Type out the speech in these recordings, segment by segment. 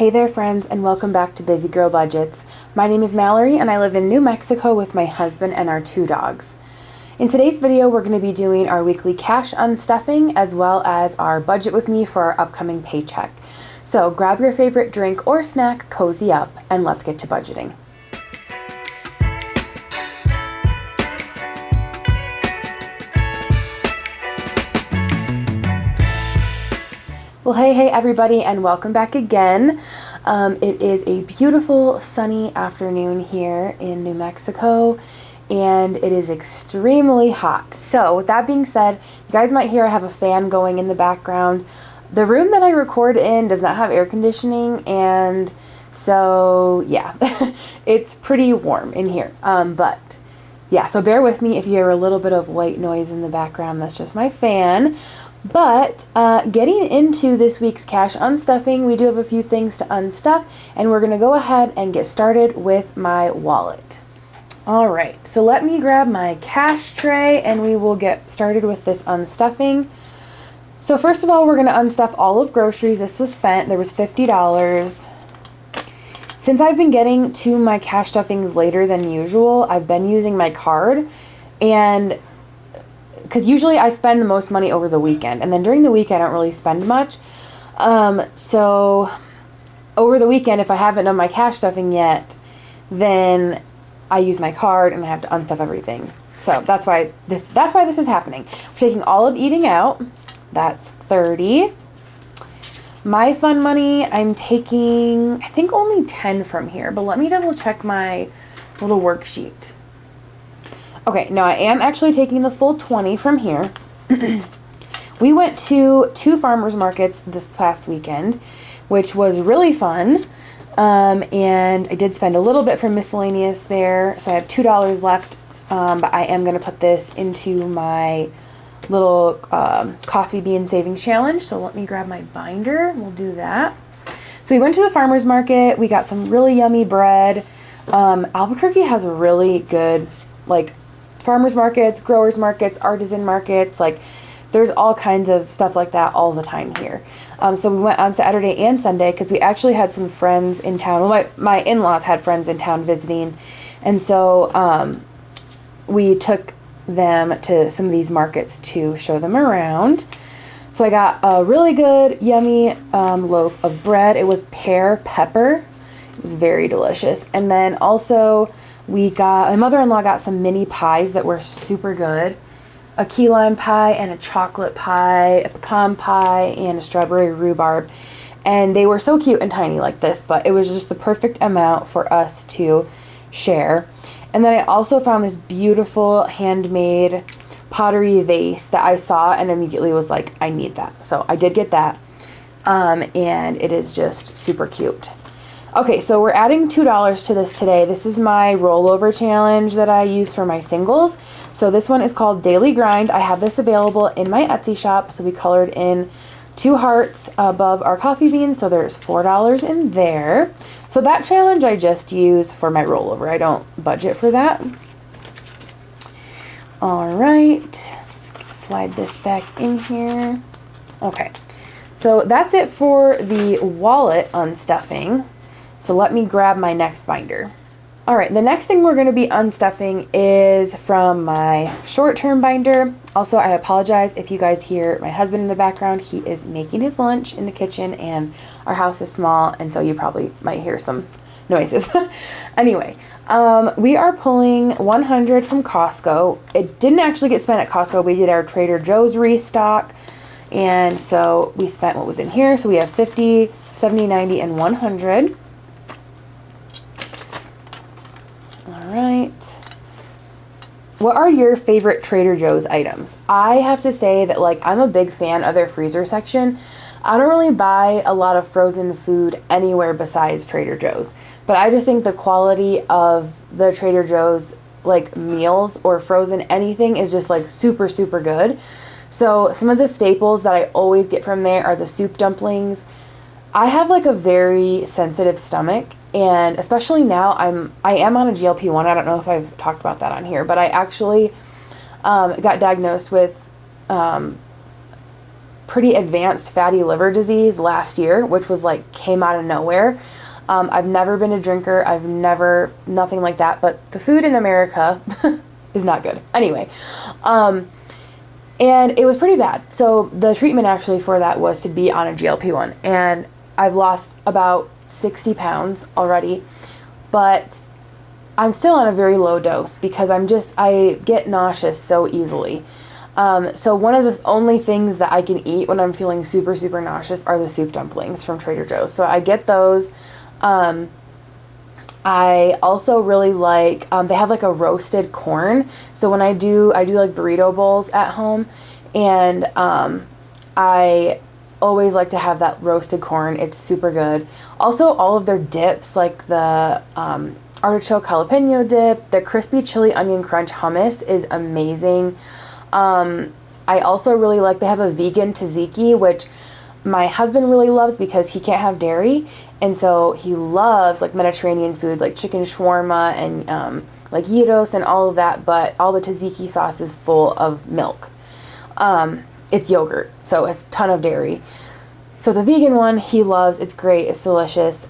Hey there friends, and welcome back to Busy Girl Budgets. My name is Mallory and I live in New Mexico with my husband and our 2 dogs. In today's video we're going to be doing our weekly cash unstuffing as well as our budget with me for our upcoming paycheck. So grab your favorite drink or snack, cozy up, and let's get to budgeting. Well, hey everybody, and welcome back again. It is a beautiful sunny afternoon here in New Mexico, and it is extremely hot. So with that being said, you guys might hear I have a fan going in the background. The room that I record in does not have air conditioning, and so yeah, it's pretty warm in here. But yeah, so bear with me if you hear a little bit of white noise in the background. That's just my fan. But getting into this week's cash unstuffing, we do have a few things to unstuff, and we're going to go ahead and get started with my wallet. All right, so let me grab my cash tray and we will get started with this unstuffing. So first of all, we're going to unstuff all of groceries. This was spent. There was $50. Since I've been getting to my cash stuffings later than usual, I've been using my card, and because usually I spend the most money over the weekend, and then during the week I don't really spend much. So over the weekend, if I haven't done my cash stuffing yet, then I use my card and I have to unstuff everything. So that's why this is happening. We're taking all of eating out. That's $30. My fun money, I'm taking, I think, only 10 from here, but let me double check my little worksheet. Okay, now I am actually taking the full 20 from here. We went to 2 farmers markets this past weekend, which was really fun. And I did spend a little bit for miscellaneous there, so I have $2 left. But I am going to put this into my little coffee bean savings challenge. So let me grab my binder. We'll do that. So we went to the farmers market. We got some really yummy bread. Albuquerque has a really good, like, farmers markets, growers markets, artisan markets. Like, there's all kinds of stuff like that all the time here. So we went on Saturday and Sunday because we actually had some friends in town. Well, my in-laws had friends in town visiting, and so we took them to some of these markets to show them around. So I got a really good, yummy loaf of bread. It was pear pepper. It was very delicious. And then also my mother-in-law got some mini pies that were super good. A key lime pie and a chocolate pie, a pecan pie, and a strawberry rhubarb. And they were so cute and tiny like this, but it was just the perfect amount for us to share. And then I also found this beautiful handmade pottery vase that I saw and immediately was like, I need that. So I did get that. And it is just super cute. Okay, so we're adding $2 to this today. This is my rollover challenge that I use for my singles. So this one is called Daily Grind. I have this available in my Etsy shop. So we colored in 2 hearts above our coffee beans. So there's $4 in there. So that challenge I just use for my rollover. I don't budget for that. All right, let's slide this back in here. Okay, so that's it for the wallet unstuffing. So let me grab my next binder. All right, the next thing we're going to be unstuffing is from my short-term binder. Also, I apologize if you guys hear my husband in the background. He is making his lunch in the kitchen, and our house is small, and so you probably might hear some noises. Anyway, we are pulling 100 from Costco. It didn't actually get spent at Costco. We did our Trader Joe's restock, and so we spent what was in here. So we have 50, 70, 90, and 100. Right. What are your favorite Trader Joe's items? I have to say that, like, I'm a big fan of their freezer section. I don't really buy a lot of frozen food anywhere besides Trader Joe's, but I just think the quality of the Trader Joe's, like, meals or frozen anything is just, like, super, super good. So some of the staples that I always get from there are the soup dumplings. I have, like, a very sensitive stomach, and especially now I am on a GLP-1. I don't know if I've talked about that on here, but I actually got diagnosed with pretty advanced fatty liver disease last year, which was like, came out of nowhere. I've never been a drinker. Nothing like that. But the food in America is not good. Anyway, and it was pretty bad. So the treatment actually for that was to be on a GLP-1. And I've lost about 60 pounds already. But I'm still on a very low dose because I get nauseous so easily. So one of the only things that I can eat when I'm feeling super, super nauseous are the soup dumplings from Trader Joe's. So I get those. I also really like, they have like a roasted corn. So when I do like burrito bowls at home, and I always like to have that roasted corn. It's super good. Also, all of their dips, like the artichoke jalapeno dip, the crispy chili onion crunch hummus is amazing. I also really like, they have a vegan TAUZK, which my husband really loves because he can't have dairy. And so he loves like Mediterranean food, like chicken shawarma and like gyros and all of that. But all the TAUZK sauce is full of milk. It's yogurt, so it's a ton of dairy. So the vegan one he loves. It's great. It's delicious.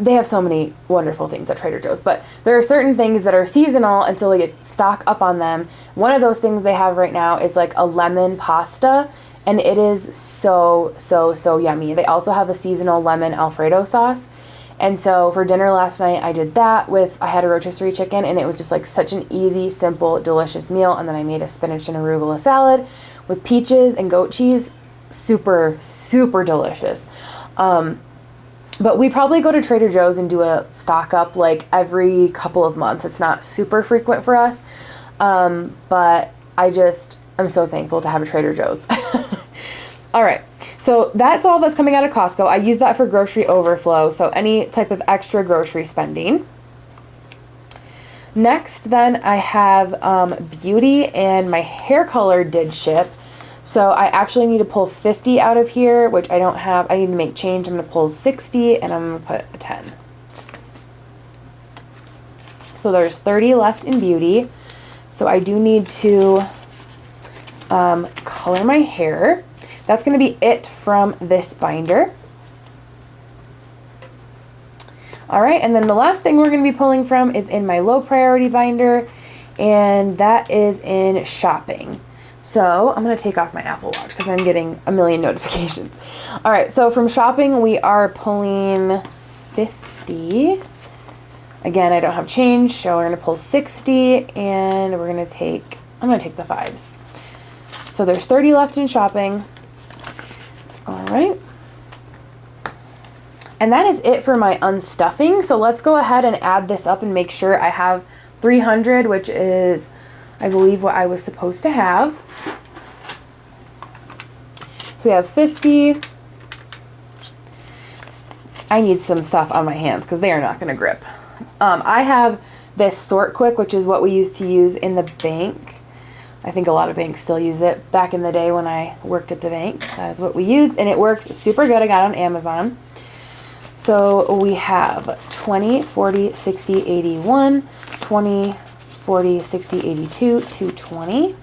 They have so many wonderful things at Trader Joe's, but there are certain things that are seasonal until they get stock up on them. One of those things they have right now is like a lemon pasta, and it is so, so, so yummy. They also have a seasonal lemon Alfredo sauce. And so for dinner last night, I did that I had a rotisserie chicken, and it was just like such an easy, simple, delicious meal. And then I made a spinach and arugula salad with peaches and goat cheese. Super, super delicious. But we probably go to Trader Joe's and do a stock up like every couple of months. It's not super frequent for us. But I'm so thankful to have a Trader Joe's. All right. So that's all that's coming out of Costco. I use that for grocery overflow. So any type of extra grocery spending. Next, then I have beauty, and my hair color did ship. So I actually need to pull 50 out of here, which I don't have. I need to make change. I'm going to pull 60, and I'm going to put a 10. So there's 30 left in beauty. So I do need to color my hair. That's going to be it from this binder. All right, and then the last thing we're going to be pulling from is in my low priority binder, and that is in shopping. So I'm going to take off my Apple Watch because I'm getting a million notifications. All right, so from shopping, we are pulling 50. Again, I don't have change, so we're going to pull 60, and I'm going to take the 5s. So there's 30 left in shopping. All right. And that is it for my unstuffing. So let's go ahead and add this up and make sure I have 300, which is, I believe, what I was supposed to have. So we have 50. I need some stuff on my hands because they are not going to grip. I have this Sort Quick, which is what we used to use in the bank. I think a lot of banks still use it. Back in the day when I worked at the bank, that is what we used, and it works super good. I got it on Amazon. So we have 20, 40, 60, 81, 20, 40, 60, 82, 220.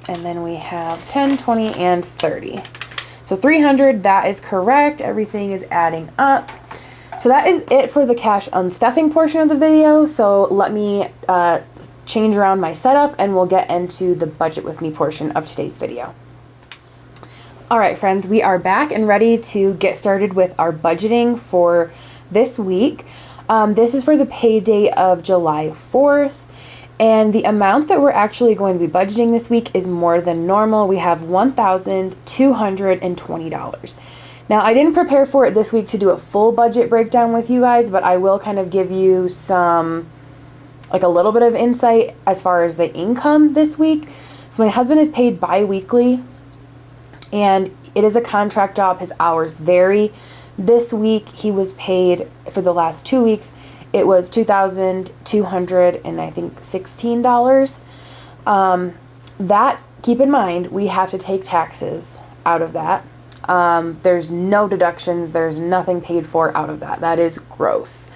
And then we have 10, 20, and 30. So 300, that is correct. Everything is adding up. So that is it for the cash unstuffing portion of the video. So let me change around my setup, and we'll get into the budget with me portion of today's video. All right, friends, we are back and ready to get started with our budgeting for this week. This is for the payday of July 4th. And the amount that we're actually going to be budgeting this week is more than normal. We have $1,220. Now, I didn't prepare for it this week to do a full budget breakdown with you guys, but I will kind of give you some, like a little bit of insight as far as the income this week. So my husband is paid bi-weekly, and it is a contract job. His hours vary. This week, he was paid for the last 2 weeks. It was $2,200 and I think $16. That, keep in mind, we have to take taxes out of that. There's no deductions. There's nothing paid for out of that. That is gross.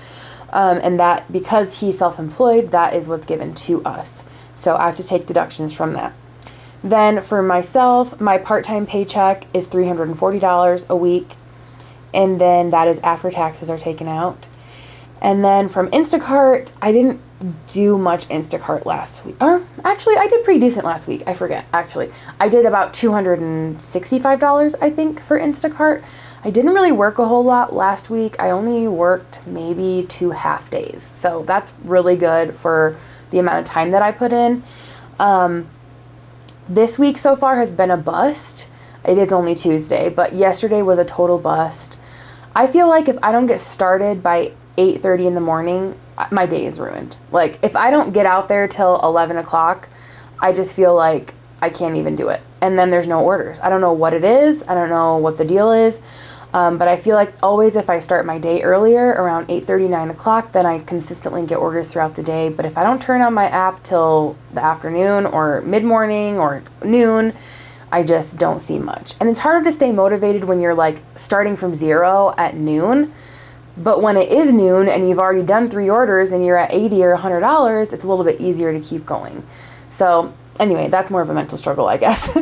And that, because he's self-employed, that is what's given to us. So I have to take deductions from that. Then for myself, my part-time paycheck is $340 a week. And then that is after taxes are taken out. And then from Instacart, I didn't do much Instacart last week. Or actually, I did pretty decent last week. I forget, actually. I did about $265, I think, for Instacart. I didn't really work a whole lot last week. I only worked maybe 2 half days. So that's really good for the amount of time that I put in. This week so far has been a bust. It is only Tuesday, but yesterday was a total bust. I feel like if I don't get started by 8:30 in the morning, my day is ruined. Like, if I don't get out there till 11 o'clock, I just feel like I can't even do it. And then there's no orders. I don't know what it is. I don't know what the deal is. But I feel like always if I start my day earlier, around 8:30, 9 o'clock, then I consistently get orders throughout the day. But if I don't turn on my app till the afternoon or mid-morning or noon, I just don't see much. And it's harder to stay motivated when you're like starting from zero at noon. But when it is noon and you've already done 3 orders and you're at $80 or $100, it's a little bit easier to keep going. So anyway, that's more of a mental struggle, I guess.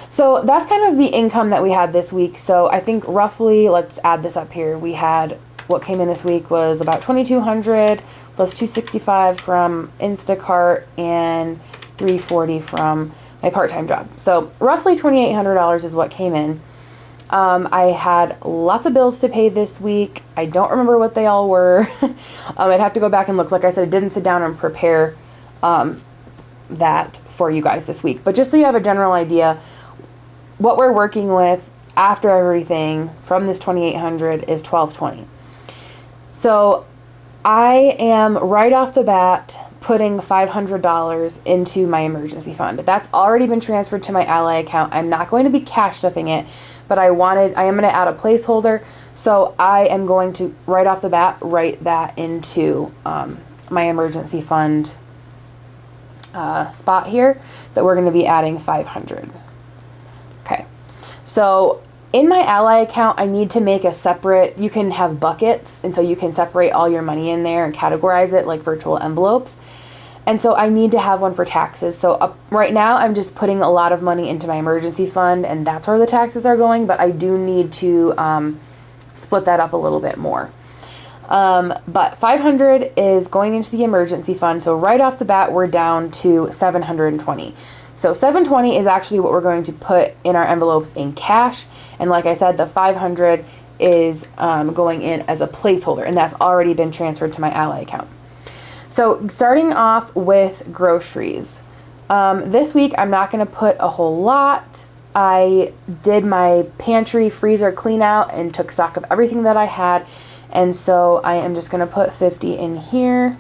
So that's kind of the income that we had this week. So I think roughly, let's add this up here. We had, what came in this week was about $2,200 plus $265 from Instacart and $340 from my part-time job. So roughly $2,800 is what came in. I had lots of bills to pay this week. I don't remember what they all were. I'd have to go back and look. Like I said, I didn't sit down and prepare that for you guys this week. But just so you have a general idea, what we're working with after everything from this $2,800 is $1,220. So I am right off the bat putting $500 into my emergency fund. That's already been transferred to my Ally account. I'm not going to be cash stuffing it, but I am going to add a placeholder. So I am going to right off the bat write that into my emergency fund spot here, that we're going to be adding $500. Okay. So in my Ally account, I need to make a separate, you can have buckets, and so you can separate all your money in there and categorize it like virtual envelopes. And so I need to have one for taxes. So right now I'm just putting a lot of money into my emergency fund, and that's where the taxes are going, but I do need to split that up a little bit more. But $500 is going into the emergency fund. So right off the bat, we're down to $720. So $720 is actually what we're going to put in our envelopes in cash. And like I said, the $500 is going in as a placeholder, and that's already been transferred to my Ally account. So starting off with groceries. This week, I'm not going to put a whole lot. I did my pantry freezer clean out and took stock of everything that I had. And so I am just going to put 50 in here.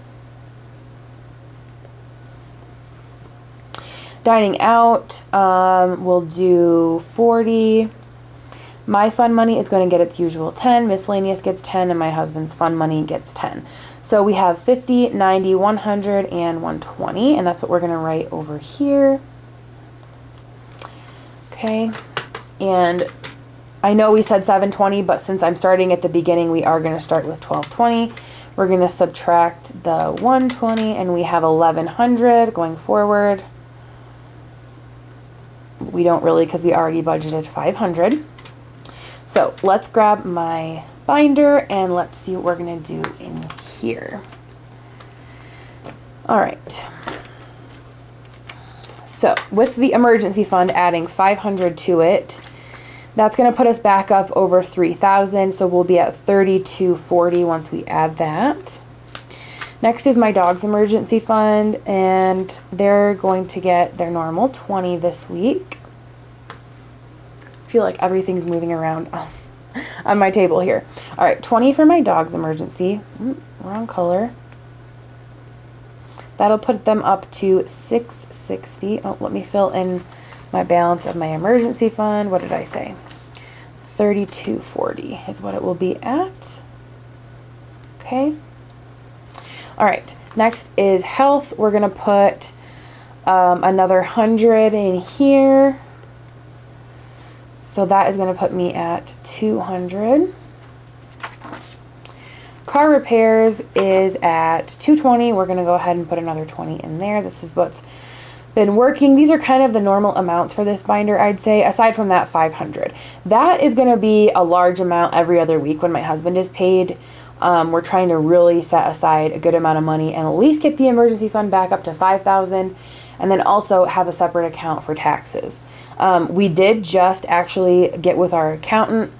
Dining out, we'll do 40. My fun money is going to get its usual 10. Miscellaneous gets 10, and my husband's fun money gets 10. So we have 50, 90, 100, and 120, and that's what we're going to write over here. Okay, and I know we said 720, but since I'm starting at the beginning, we are going to start with 1220. We're going to subtract the 120, and we have 1100 going forward. We don't really, because we already budgeted 500. So let's grab my binder and let's see what we're going to do in here. All right. So with the emergency fund adding 500 to it, that's going to put us back up over 3,000. So we'll be at 3,240 once we add that. Next is my dog's emergency fund, and they're going to get their normal 20 this week. I feel like everything's moving around on my table here. All right, 20 for my dog's emergency. Wrong color. That'll put them up to 660. Oh, let me fill in my balance of my emergency fund. What did I say? 3,240 is what it will be at. Okay. All right, next is health. We're going to put another 100 in here. So that is going to put me at 200. Car repairs is at 220. We're going to go ahead and put another 20 in there. This is what's been working. These are kind of the normal amounts for this binder, I'd say, aside from that 500. That is going to be a large amount every other week when my husband is paid. We're trying to really set aside a good amount of money and at least get the emergency fund back up to 5,000, and then also have a separate account for taxes. We did just actually get with our accountant,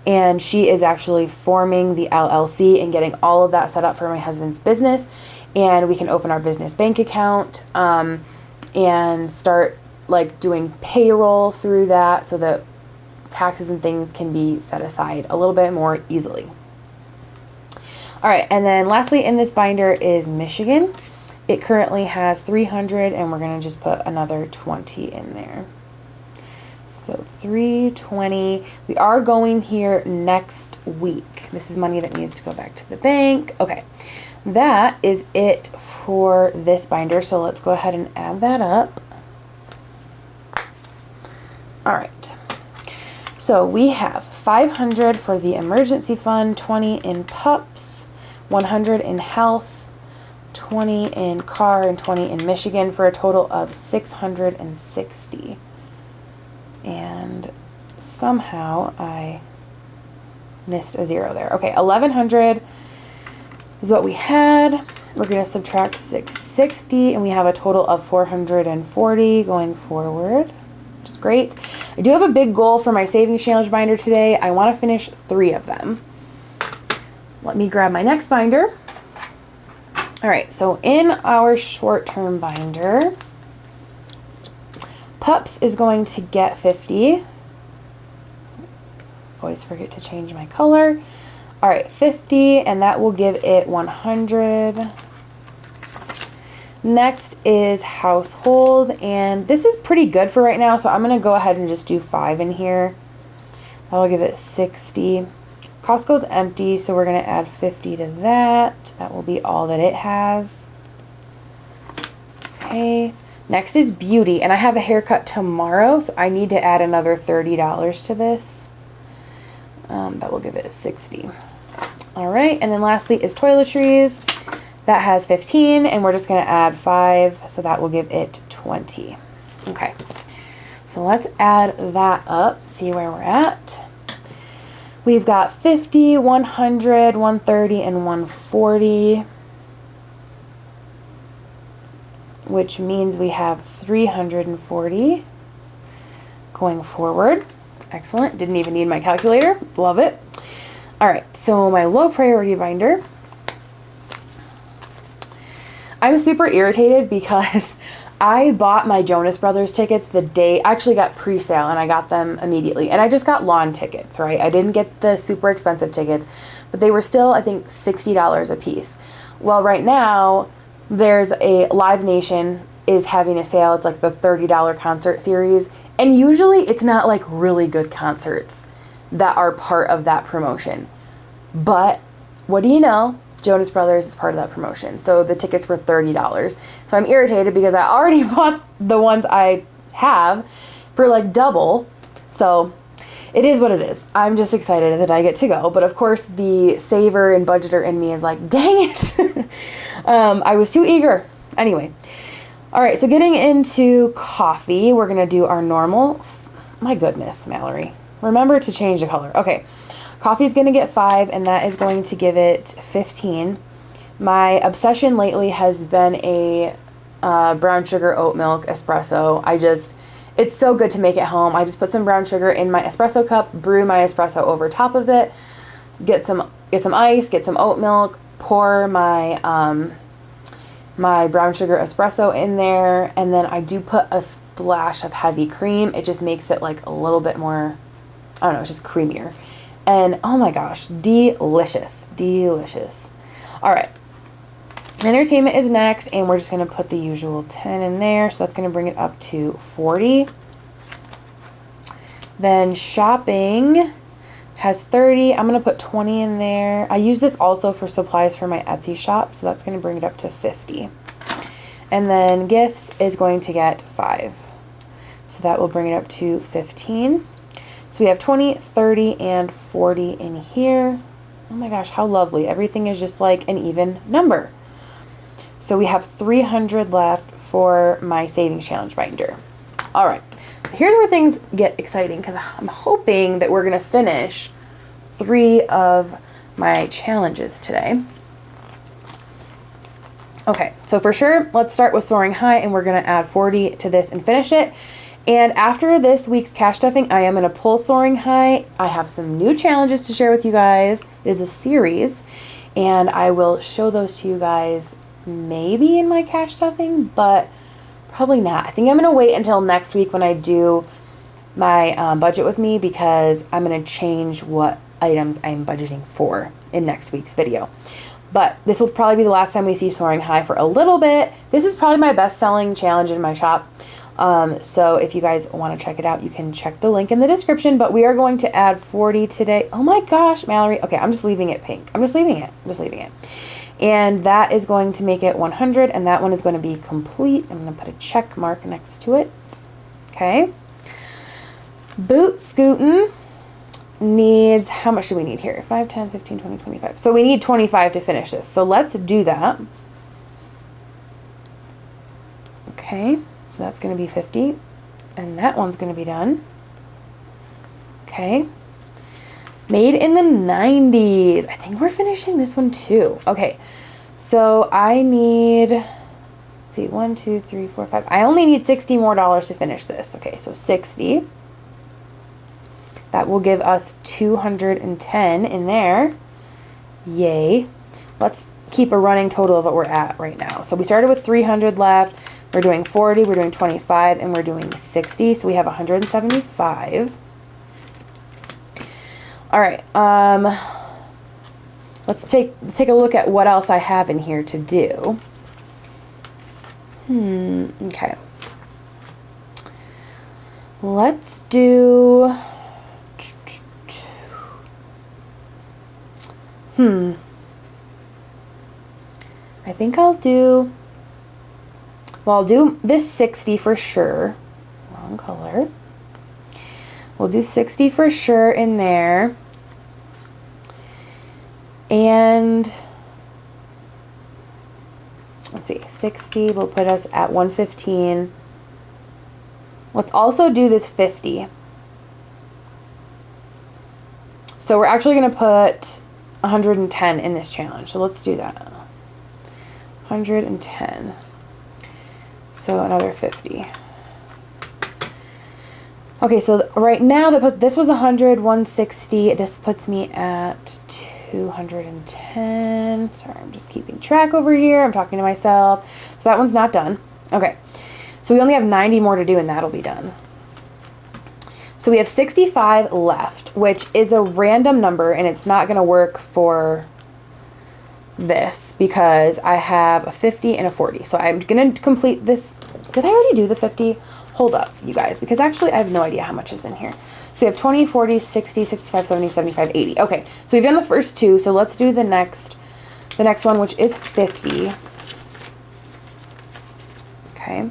and she is actually forming the LLC and getting all of that set up for my husband's business, and we can open our business bank account and start like doing payroll through that so that taxes and things can be set aside a little bit more easily. All right, and then lastly in this binder is Michigan. It currently has 300, and we're gonna just put another 20 in there. So 320. We are going here next week. This is money that needs to go back to the bank. Okay, that is it for this binder. So let's go ahead and add that up. All right. So we have 500 for the emergency fund, 20 in pups, 100 in health, 20 in car, and 20 in Michigan, for a total of 660. And somehow I missed a zero there. Okay, 1,100 is what we had. We're going to subtract 660, and we have a total of 440 going forward, which is great. I do have a big goal for my savings challenge binder today. I want to finish 3 of them. Let me grab my next binder. All right, so in our short-term binder, pups is going to get 50. Always forget to change my color. All right, 50, and that will give it 100. Next is household, and this is pretty good for right now, so I'm going to go ahead and just do 5 in here. That'll give it 60. Costco's empty, so we're going to add 50 to that. That will be all that it has. Okay. Next is beauty, and I have a haircut tomorrow, so I need to add another $30 to this. That will give it 60. All right, and then lastly is toiletries. That has 15, and we're just going to add 5, so that will give it 20. Okay, so let's add that up, see where we're at. We've got 50, 100, 130, and 140, which means we have 340 going forward. Excellent. Didn't even need my calculator. Love it. All right, so my low priority binder. I'm super irritated because I bought my Jonas Brothers tickets the day, I actually got pre-sale, and I got them immediately. And I just got lawn tickets, right? I didn't get the super expensive tickets, but they were still, I think, $60 a piece. Well, right now, there's a Live Nation is having a sale. It's like the $30 concert series. And usually it's not like really good concerts that are part of that promotion. But what do you know? Jonas Brothers is part of that promotion. So the tickets were $30. So I'm irritated because I already bought the ones I have for like double. So it is what it is. I'm just excited that I get to go. But of course the saver and budgeter in me is like, dang it. I was too eager. Anyway. All right. So getting into coffee, we're going to do our normal. My goodness, Mallory. Remember to change the color. Okay. Coffee is going to get 5, and that is going to give it 15. My obsession lately has been a brown sugar oat milk espresso. It's so good to make at home. I just put some brown sugar in my espresso cup, brew my espresso over top of it, get some ice, get some oat milk, pour my my brown sugar espresso in there, and then I do put a splash of heavy cream. It just makes it like a little bit more, I don't know, it's just creamier. And oh my gosh, delicious, delicious. All right, entertainment is next, and we're just going to put the usual 10 in there. So that's going to bring it up to 40. Then shopping has 30. I'm going to put 20 in there. I use this also for supplies for my Etsy shop, so that's going to bring it up to 50. And then gifts is going to get 5. So that will bring it up to 15. So we have 20, 30, and 40 in here. Oh my gosh, how lovely. Everything is just like an even number. So we have 300 left for my savings challenge binder. All right, so here's where things get exciting because I'm hoping that we're gonna finish 3 of my challenges today. Okay, so for sure, let's start with Soaring High, and we're gonna add 40 to this and finish it. And after this week's cash stuffing, I am gonna pull Soaring High. I have some new challenges to share with you guys. It is a series, and I will show those to you guys maybe in my cash stuffing, but probably not. I think I'm gonna wait until next week when I do my budget with me, because I'm gonna change what items I'm budgeting for in next week's video. But this will probably be the last time we see Soaring High for a little bit. This is probably my best selling challenge in my shop. So if you guys want to check it out, you can check the link in the description. But we are going to add 40 today. Oh my gosh, Mallory. Okay, I'm just leaving it pink. I'm just leaving it. And that is going to make it 100, and that one is going to be complete. I'm going to put a check mark next to it. Okay. Boot Scootin' needs, how much do we need here? 5, 10, 15, 20, 25. So we need 25 to finish this. So let's do that. Okay, so that's going to be 50. And that one's going to be done. Okay. Made in the 90s. I think we're finishing this one too. Okay, so I need, let's see, 1, 2, 3, 4, 5. I only need $60 more to finish this. Okay, so 60. That will give us 210 in there. Yay. Let's keep a running total of what we're at right now. So we started with 300 left. We're doing 40, we're doing 25, and we're doing 60. So we have 175. All right. Let's take a look at what else I have in here to do. Okay. Let's do I think I'll do, well, I'll do this 60 for sure. Wrong color. We'll do 60 for sure in there. And let's see, 60 will put us at 115. Let's also do this 50. So we're actually going to put 110 in this challenge. So let's do that. 110. So another 50. Okay, so right now this was 100, 160. This puts me at 210. Sorry, I'm just keeping track over here. I'm talking to myself. So that one's not done. Okay, so we only have 90 more to do, and that'll be done. So we have 65 left, which is a random number, and it's not going to work for this because I have a 50 and a 40. So I'm going to complete this. Did I already do the 50? Hold up, you guys, because actually I have no idea how much is in here. So we have 20, 40, 60, 65, 70, 75, 80. Okay, so we've done the first two. So let's do the next one, which is 50. Okay.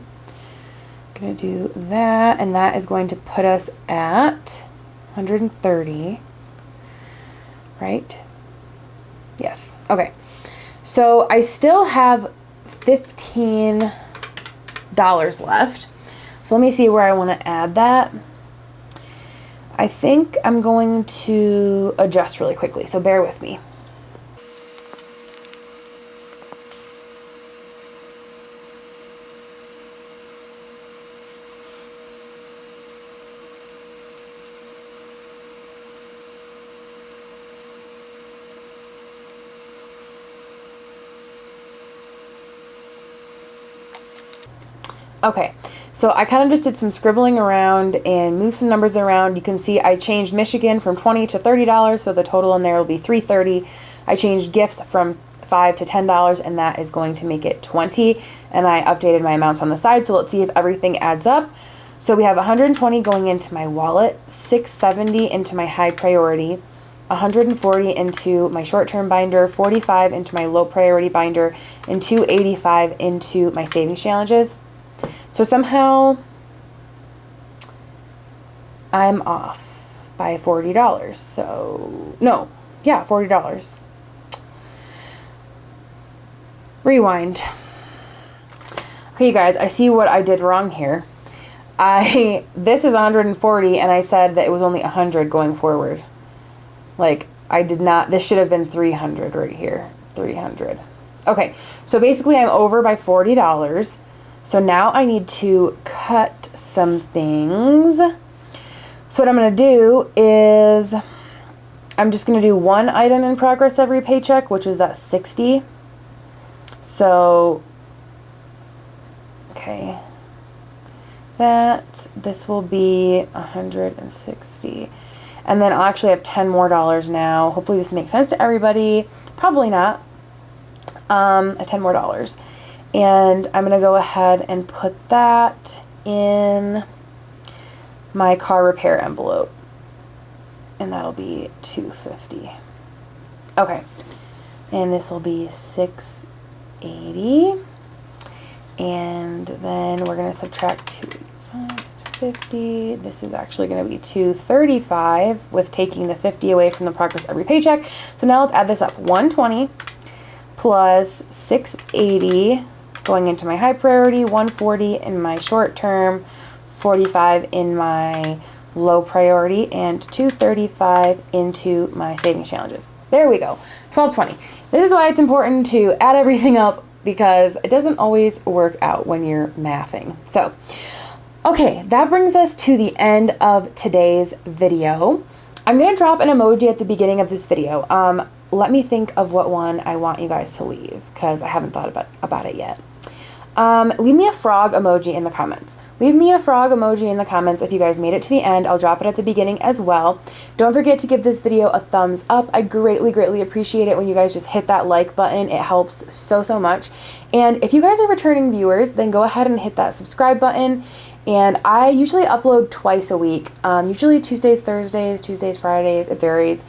Gonna do that, and that is going to put us at 130, right? Yes. Okay, so I still have $15 left, so let me see where I want to add that. I think I'm going to adjust really quickly, so bear with me. Okay, so I kind of just did some scribbling around and moved some numbers around. You can see I changed Michigan from $20 to $30, so the total in there will be $330. I changed gifts from $5 to $10, and that is going to make it $20. And I updated my amounts on the side, so let's see if everything adds up. So we have $120 going into my wallet, $670 into my high priority, $140 into my short-term binder, $45 into my low priority binder, and $285 into my savings challenges. So somehow I'm off by $40. So no, yeah, $40. Rewind. Okay, you guys, I see what I did wrong here. This is 140, and I said that it was only 100 going forward. Like, I did not, this should have been 300 right here. 300. Okay, so basically I'm over by $40. So now I need to cut some things. So what I'm going to do is I'm just going to do one item in progress every paycheck, which was that 60. So, okay, this will be 160. And then I'll actually have 10 more dollars now. Hopefully this makes sense to everybody. Probably not. 10 more dollars. And I'm going to go ahead and put that in my car repair envelope. And that'll be $250. Okay. And this will be $680. And then we're going to subtract $250. This is actually going to be $235 with taking the 50 away from the progress every paycheck. So now let's add this up. 120 plus 680 going into my high priority, 140 in my short term, 45 in my low priority, and 235 into my savings challenges. There we go. 1220. This is why it's important to add everything up, because it doesn't always work out when you're mathing. So, okay, that brings us to the end of today's video. I'm going to drop an emoji at the beginning of this video. Let me think of what one I want you guys to leave, because I haven't thought about it yet. Leave me a frog emoji in the comments. Leave me a frog emoji in the comments if you guys made it to the end. I'll drop it at the beginning as well. Don't forget to give this video a thumbs up. I greatly, greatly appreciate it when you guys just hit that like button. It helps so, so much. And if you guys are returning viewers, then go ahead and hit that subscribe button. And I usually upload twice a week, usually Tuesdays, Thursdays, Tuesdays, Fridays. It varies.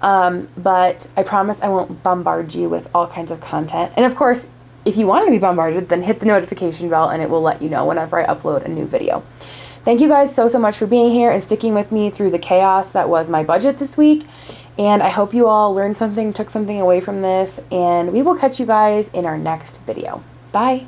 But I promise I won't bombard you with all kinds of content. And of course, if you want to be bombarded, then hit the notification bell and it will let you know whenever I upload a new video. Thank you guys so, so much for being here and sticking with me through the chaos that was my budget this week. And I hope you all learned something, took something away from this, and we will catch you guys in our next video. Bye.